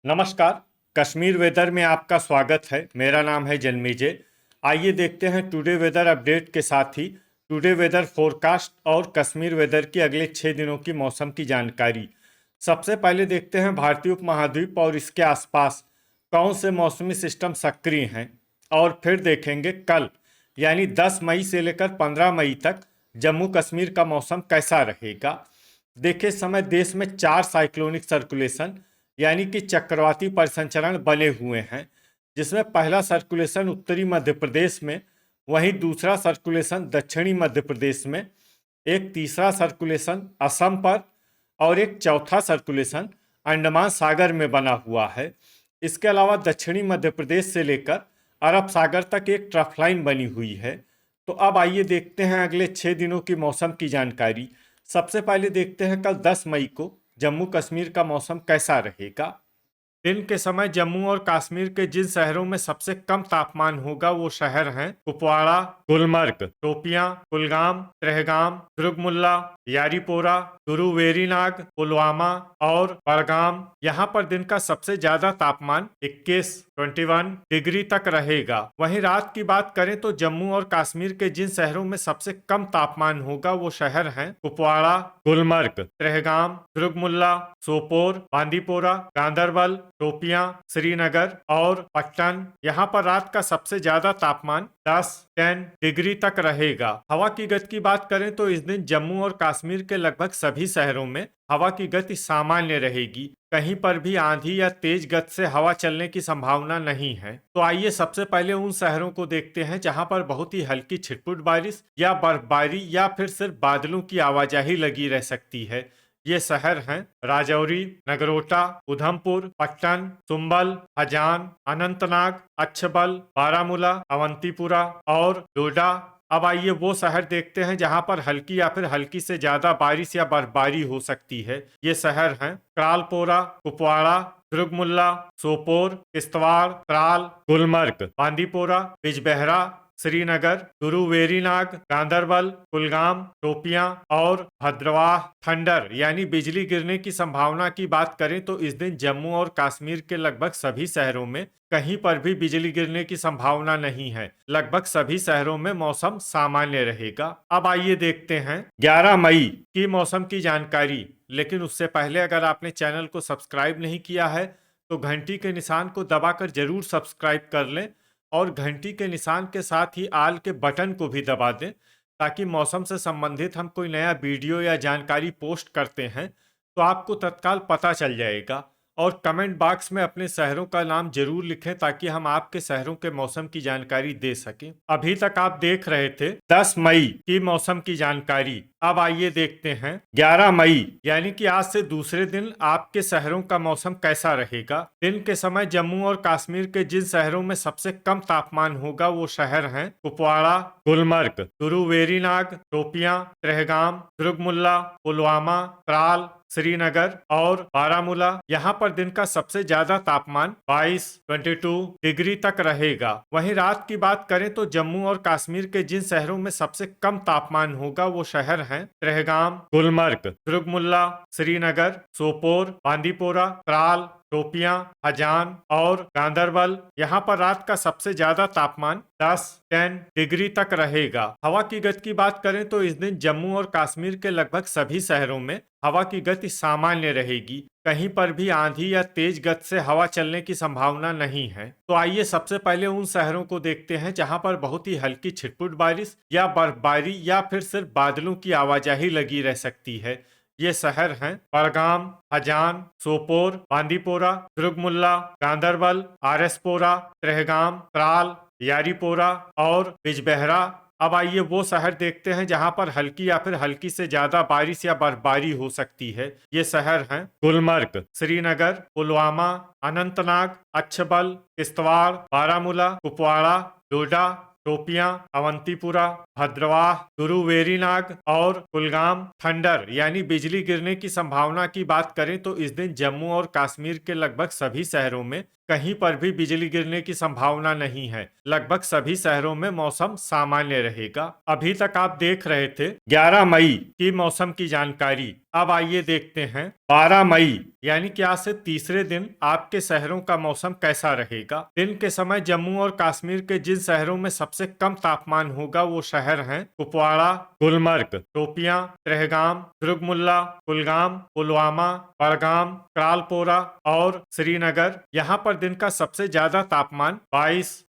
नमस्कार। कश्मीर वेदर में आपका स्वागत है। मेरा नाम है जन्मेजय। आइए देखते हैं टुडे वेदर अपडेट के साथ ही टुडे वेदर फोरकास्ट और कश्मीर वेदर की अगले 6 दिनों की मौसम की जानकारी। सबसे पहले देखते हैं भारतीय उपमहाद्वीप और इसके आसपास कौन से मौसमी सिस्टम सक्रिय हैं, और फिर देखेंगे कल यानी 10 मई से लेकर 15 मई तक जम्मू कश्मीर का मौसम कैसा रहेगा। देखिए, इस समय देश में 4 साइक्लोनिक सर्कुलेशन यानी कि चक्रवाती परिसंचरण बने हुए हैं, जिसमें पहला सर्कुलेशन उत्तरी मध्य प्रदेश में, वहीं दूसरा सर्कुलेशन दक्षिणी मध्य प्रदेश में, एक तीसरा सर्कुलेशन असम पर और एक चौथा सर्कुलेशन अंडमान सागर में बना हुआ है। इसके अलावा दक्षिणी मध्य प्रदेश से लेकर अरब सागर तक एक ट्रफ लाइन बनी हुई है। तो अब आइए देखते हैं अगले 6 दिनों की मौसम की जानकारी। सबसे पहले देखते हैं कल 10 मई को जम्मू कश्मीर का मौसम कैसा रहेगा। दिन के समय जम्मू और कश्मीर के जिन शहरों में सबसे कम तापमान होगा वो शहर हैं कुपवाड़ा, गुलमर्ग, शोपियां, कुलगाम, त्रेहगाम, दुर्गमुल्ला, यारीपोरा, गुरु वेरीनाग, पुलवामा और बड़गाम। यहाँ पर दिन का सबसे ज्यादा तापमान 21 डिग्री तक रहेगा। वहीं रात की बात करें तो जम्मू और कश्मीर के जिन शहरों में सबसे कम तापमान होगा वो शहर हैं कुपवाड़ा, गुलमर्ग, त्रेहगाम, दुर्गमुल्ला, सोपोर, बांदीपोरा, गांदरबल, शोपियां, श्रीनगर और पट्टन। यहाँ पर रात का सबसे ज्यादा तापमान 10 डिग्री तक रहेगा। हवा की गति की बात करें तो इस दिन जम्मू और कश्मीर के लगभग सभी शहरों में हवा की गति सामान्य रहेगी। कहीं पर भी आंधी या तेज गति से हवा चलने की संभावना नहीं है। तो आइए सबसे पहले उन शहरों को देखते हैं जहां पर बहुत ही हल्की छिटपुट बारिश या बर्फबारी या फिर सिर्फ बादलों की आवाजाही लगी रह सकती है। ये शहर हैं राजौरी, नगरोटा, उधमपुर, पट्टन, सुंबल, हजान, अनंतनाग, अच्छबल, बारामूला, अवंतीपुरा और डोडा। अब आइए वो शहर देखते हैं जहां पर हल्की या फिर हल्की से ज्यादा बारिश या बर्फबारी हो सकती है। ये शहर हैं क्रालपोरा, कुपवाड़ा, दुर्गमुल्ला, सोपोर, किश्तवाड़, त्राल, गुलमर्ग, बांदीपोरा, बिजबेहरा, श्रीनगर, गुरु वेरीनाग, गांदरबल, कुलगाम, शोपियां और भद्रवाह। थंडर यानी बिजली गिरने की संभावना की बात करें तो इस दिन जम्मू और कश्मीर के लगभग सभी शहरों में कहीं पर भी बिजली गिरने की संभावना नहीं है। लगभग सभी शहरों में मौसम सामान्य रहेगा। अब आइए देखते हैं 11 मई की मौसम की जानकारी। लेकिन उससे पहले अगर आपने चैनल को सब्सक्राइब नहीं किया है तो घंटी के निशान को दबाकर जरूर सब्सक्राइब कर लें और घंटी के निशान के साथ ही आल के बटन को भी दबा दें, ताकि मौसम से संबंधित हम कोई नया वीडियो या जानकारी पोस्ट करते हैं तो आपको तत्काल पता चल जाएगा। और कमेंट बॉक्स में अपने शहरों का नाम जरूर लिखें ताकि हम आपके शहरों के मौसम की जानकारी दे सकें। अभी तक आप देख रहे थे 10 मई की मौसम की जानकारी। अब आइए देखते हैं 11 मई यानी कि आज से दूसरे दिन आपके शहरों का मौसम कैसा रहेगा। दिन के समय जम्मू और कश्मीर के जिन शहरों में सबसे कम तापमान होगा वो शहर हैं कुपवाड़ा, गुलमर्ग, गुरु वेरीनाग, शोपियां, त्रेहगाम, दुर्गमुल्ला, पुलवामा, त्राल, श्रीनगर और बारामूला। यहाँ पर दिन का सबसे ज्यादा तापमान 22 डिग्री तक रहेगा। वहीं रात की बात करें तो जम्मू और कश्मीर के जिन शहरों में सबसे कम तापमान होगा वो शहर हैं त्रेहगाम, गुलमर्ग, दुर्गमुल्ला, श्रीनगर, सोपोर, बांदीपोरा, त्राल, शोपियां, हजान और गांदरबल। यहाँ पर रात का सबसे ज्यादा तापमान 10 डिग्री तक रहेगा। हवा की गति की बात करें तो इस दिन जम्मू और कश्मीर के लगभग सभी शहरों में हवा की गति सामान्य रहेगी। कहीं पर भी आंधी या तेज गति से हवा चलने की संभावना नहीं है। तो आइए सबसे पहले उन शहरों को देखते हैं जहां पर बहुत ही हल्की छिटपुट बारिश या बर्फबारी या फिर सिर्फ बादलों की आवाजाही लगी रह सकती है। ये शहर हैं बड़गाम, हजान, सोपोर, बांदीपोरा, दुर्गमुल्ला, गांदरबल, आरएसपोरा, त्रेहगाम, त्राल, यारीपोरा और बिजबेहरा। अब आइए वो शहर देखते हैं जहां पर हल्की या फिर हल्की से ज्यादा बारिश या बर्फबारी हो सकती है। ये शहर हैं गुलमर्ग, श्रीनगर, पुलवामा, अनंतनाग, अच्छबल, किश्तवाड़, बारामूला, कुपवाड़ा, डोडा, शोपियां, अवंतीपुरा, भद्रवाह, गुरु वेरीनाग और कुलगाम। थंडर यानी बिजली गिरने की संभावना की बात करें तो इस दिन जम्मू और कश्मीर के लगभग सभी शहरों में कहीं पर भी बिजली गिरने की संभावना नहीं है। लगभग सभी शहरों में मौसम सामान्य रहेगा। अभी तक आप देख रहे थे 11 मई की मौसम की जानकारी। अब आइए देखते हैं 12 मई यानी कि आज से तीसरे दिन आपके शहरों का मौसम कैसा रहेगा। दिन के समय जम्मू और कश्मीर के जिन शहरों में सबसे कम तापमान होगा वो शहर हैं कुपवाड़ा, गुलमर्ग, शोपियां, त्रेहगाम, दुर्गमुल्ला, कुलगाम, पुलवामा, बड़गाम, त्रालपोरा और श्रीनगर। यहाँ पर दिन का सबसे ज्यादा तापमान 22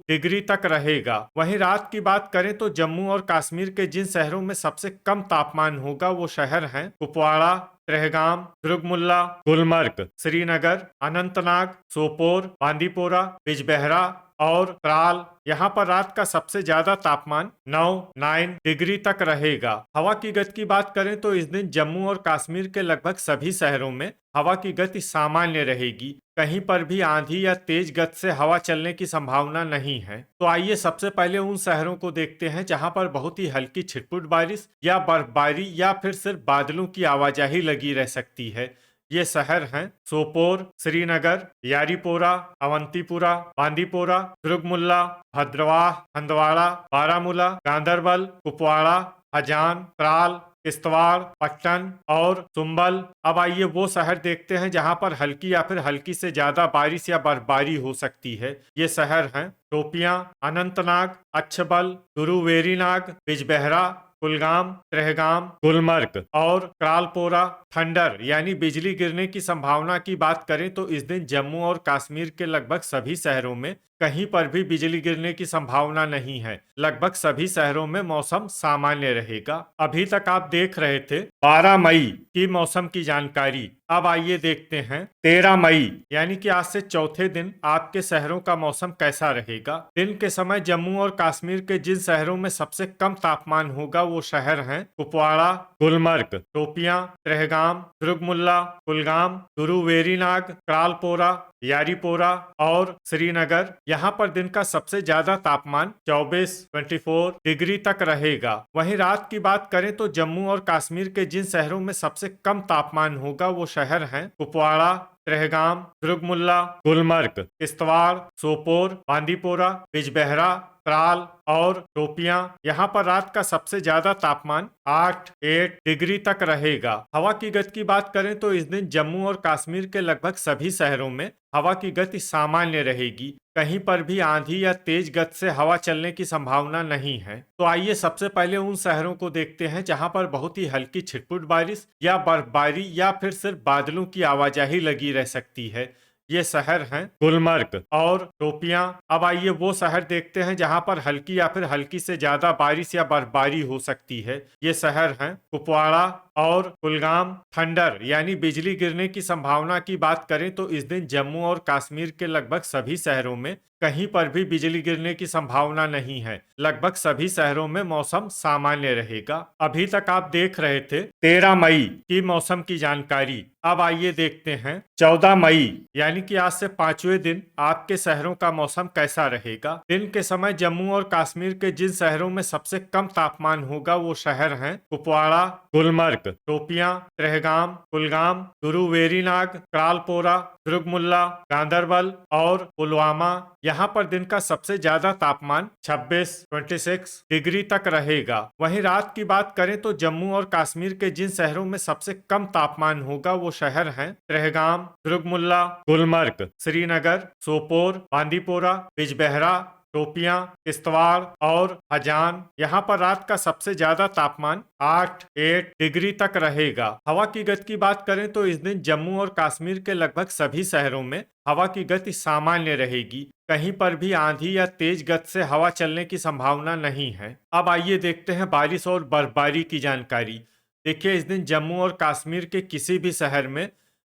डिग्री तक रहेगा। वहीं रात की बात करें तो जम्मू और कश्मीर के जिन शहरों में सबसे कम तापमान होगा वो शहर हैं कुपवाड़ा, त्रेहगाम, दुर्गमुल्ला, गुलमर्ग, श्रीनगर, अनंतनाग, सोपोर, बांदीपोरा, बिजबेहरा और त्राल। यहाँ पर रात का सबसे ज्यादा तापमान 9 डिग्री तक रहेगा। हवा की गति की बात करें तो इस दिन जम्मू और कश्मीर के लगभग सभी शहरों में हवा की गति सामान्य रहेगी। कहीं पर भी आंधी या तेज गति से हवा चलने की संभावना नहीं है। तो आइए सबसे पहले उन शहरों को देखते हैं जहां पर बहुत ही हल्की छिटपुट बारिश या बर्फबारी या फिर सिर्फ बादलों की आवाजाही लगी रह सकती है। ये शहर हैं सोपोर, श्रीनगर, यारीपोरा, अवंतीपुरा, बांदीपोरा, दुर्गमुल्ला, भद्रवाह, हंदवाड़ा, बारामूला, गांदरबल, कुपवाड़ा, हजान, त्राल, किश्तवाड़, पट्टन और सुंबल। अब आइए वो शहर देखते हैं जहां पर हल्की या फिर हल्की से ज्यादा बारिश या बर्फबारी हो सकती है। ये शहर हैं शोपियां, अनंतनाग, अच्छबल, गुरुवेरीनाग, बिजबेहरा, कुलगाम, त्रेहगाम, गुलमर्ग और त्रालपोरा। थंडर यानी बिजली गिरने की संभावना की बात करें तो इस दिन जम्मू और कश्मीर के लगभग सभी शहरों में कहीं पर भी बिजली गिरने की संभावना नहीं है। लगभग सभी शहरों में मौसम सामान्य रहेगा। अभी तक आप देख रहे थे 12 मई की मौसम की जानकारी। अब आइए देखते हैं 13 मई यानी कि आज से चौथे दिन आपके शहरों का मौसम कैसा रहेगा। दिन के समय जम्मू और कश्मीर के जिन शहरों में सबसे कम तापमान होगा वो शहर हैं कुपवाड़ा, गुलमर्ग, शोपियां, त्रेहगाम, दुर्गमुल्ला, कुलगाम, गुरुवेरीनाग, त्रालपोरा, यारीपोरा और श्रीनगर। यहाँ पर दिन का सबसे ज्यादा तापमान 24 डिग्री तक रहेगा। वहीं रात की बात करें तो जम्मू और कश्मीर के जिन शहरों में सबसे कम तापमान होगा वो शहर हैं कुपवाड़ा, त्रेहगाम, दुर्गमुल्ला, गुलमर्ग, किश्तवाड़, सोपोर, बांदीपोरा, बिजबेहरा, त्राल और शोपियां। यहाँ पर रात का सबसे ज्यादा तापमान 8 डिग्री तक रहेगा। हवा की गति की बात करें तो इस दिन जम्मू और कश्मीर के लगभग सभी शहरों में हवा की गति सामान्य रहेगी। कहीं पर भी आंधी या तेज गति से हवा चलने की संभावना नहीं है। तो आइए सबसे पहले उन शहरों को देखते हैं जहां पर बहुत ही हल्की छिटपुट बारिश या बर्फबारी या फिर सिर्फ बादलों की आवाजाही लगी रह सकती है। ये शहर हैं गुलमर्ग और शोपियां। अब आइए वो शहर देखते हैं जहां पर हल्की या फिर हल्की से ज्यादा बारिश या बर्फबारी हो सकती है। ये शहर हैं कुपवाड़ा और कुलगाम। थंडर यानी बिजली गिरने की संभावना की बात करें तो इस दिन जम्मू और कश्मीर के लगभग सभी शहरों में कहीं पर भी बिजली गिरने की संभावना नहीं है। लगभग सभी शहरों में मौसम सामान्य रहेगा। अभी तक आप देख रहे थे 13 मई की मौसम की जानकारी। अब आइए देखते हैं 14 मई यानी कि आज से पांचवें दिन आपके शहरों का मौसम कैसा रहेगा। दिन के समय जम्मू और कश्मीर के जिन शहरों में सबसे कम तापमान होगा वो शहर हैं कुपवाड़ा, गुलमर्ग, शोपियां, त्रेहगाम, कुलगाम, गुरुवेरीनाग, त्रालपोरा, दुर्गमुल्ला, गांदरबल और पुलवामा। यहाँ पर दिन का सबसे ज्यादा तापमान 26 डिग्री तक रहेगा। वहीं रात की बात करें तो जम्मू और कश्मीर के जिन शहरों में सबसे कम तापमान होगा वो शहर हैं त्रेहगाम, दुर्गमुल्ला, गुलमर्ग, श्रीनगर, सोपोर, बांदीपोरा, बिजबेहरा, शोपियां, किश्तवाड़ और हजान। यहाँ पर रात का सबसे ज्यादा तापमान 8 डिग्री तक रहेगा। हवा की गति की बात करें तो इस दिन जम्मू और कश्मीर के लगभग सभी शहरों में हवा की गति सामान्य रहेगी। कहीं पर भी आंधी या तेज गति से हवा चलने की संभावना नहीं है। अब आइए देखते हैं बारिश और बर्फबारी की जानकारी। देखिए इस दिन जम्मू और कश्मीर के किसी भी शहर में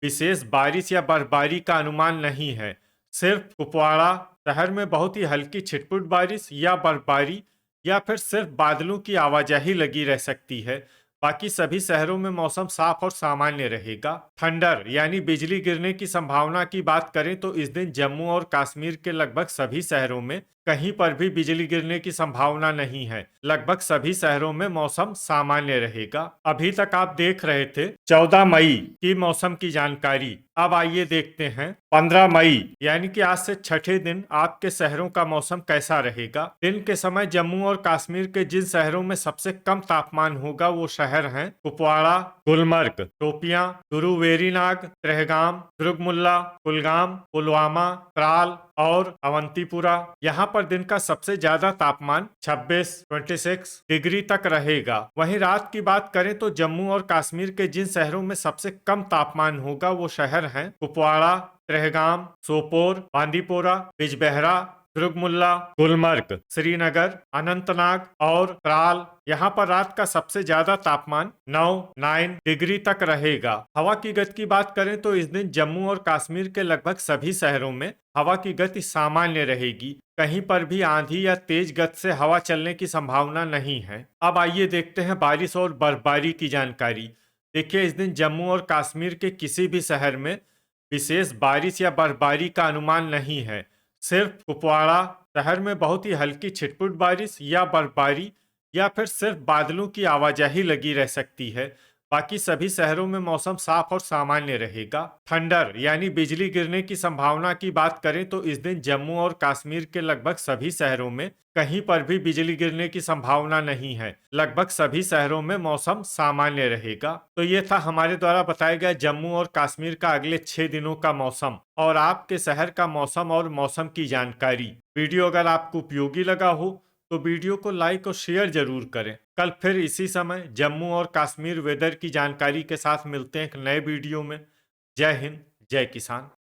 विशेष बारिश या बर्फबारी का अनुमान नहीं है। सिर्फ कुपवाड़ा शहर में बहुत ही हल्की छिटपुट बारिश या बर्फबारी या फिर सिर्फ बादलों की आवाजाही लगी रह सकती है। बाकी सभी शहरों में मौसम साफ और सामान्य रहेगा। थंडर यानी बिजली गिरने की संभावना की बात करें तो इस दिन जम्मू और कश्मीर के लगभग सभी शहरों में कहीं पर भी बिजली गिरने की संभावना नहीं है। लगभग सभी शहरों में मौसम सामान्य रहेगा। अभी तक आप देख रहे थे 14 मई की मौसम की जानकारी। अब आइए देखते हैं 15 मई यानी कि आज से छठे दिन आपके शहरों का मौसम कैसा रहेगा। दिन के समय जम्मू और कश्मीर के जिन शहरों में सबसे कम तापमान होगा वो शहर हैं कुपवाड़ा, गुलमर्ग, शोपियां, गुरु वेरीनाग, त्रेहगाम, दुर्गमुल्ला, कुलगाम, पुलवामा, त्राल और अवंतीपुरा। यहाँ पर दिन का सबसे ज्यादा तापमान 26 डिग्री तक रहेगा। वहीं रात की बात करें तो जम्मू और कश्मीर के जिन शहरों में सबसे कम तापमान होगा वो शहर हैं कुपवाड़ा, त्रेहगाम, सोपोर, बांदीपोरा, बिजबेहरा, दुर्गमुल्ला, गुलमर्ग, श्रीनगर, अनंतनाग और त्राल। यहाँ पर रात का सबसे ज्यादा तापमान 9 डिग्री तक रहेगा। हवा की गति की बात करें तो इस दिन जम्मू और कश्मीर के लगभग सभी शहरों में हवा की गति सामान्य रहेगी। कहीं पर भी आंधी या तेज गति से हवा चलने की संभावना नहीं है। अब आइए देखते हैं बारिश और बर्फबारी की जानकारी। देखिए, इस दिन जम्मू और कश्मीर के किसी भी शहर में विशेष बारिश या बर्फबारी का अनुमान नहीं है। सिर्फ कुपवाड़ा शहर में बहुत ही हल्की छिटपुट बारिश या बर्फबारी या फिर सिर्फ बादलों की आवाजाही लगी रह सकती है। बाकी सभी शहरों में मौसम साफ और सामान्य रहेगा। थंडर यानी बिजली गिरने की संभावना की बात करें तो इस दिन जम्मू और कश्मीर के लगभग सभी शहरों में कहीं पर भी बिजली गिरने की संभावना नहीं है। लगभग सभी शहरों में मौसम सामान्य रहेगा। तो ये था हमारे द्वारा बताया गया जम्मू और कश्मीर का अगले 6 दिनों का मौसम और आपके शहर का मौसम और मौसम की जानकारी। वीडियो अगर आपको उपयोगी लगा हो तो वीडियो को लाइक और शेयर जरूर करें। कल फिर इसी समय जम्मू और कश्मीर वेदर की जानकारी के साथ मिलते हैं एक नए वीडियो में। जय हिंद, जय किसान।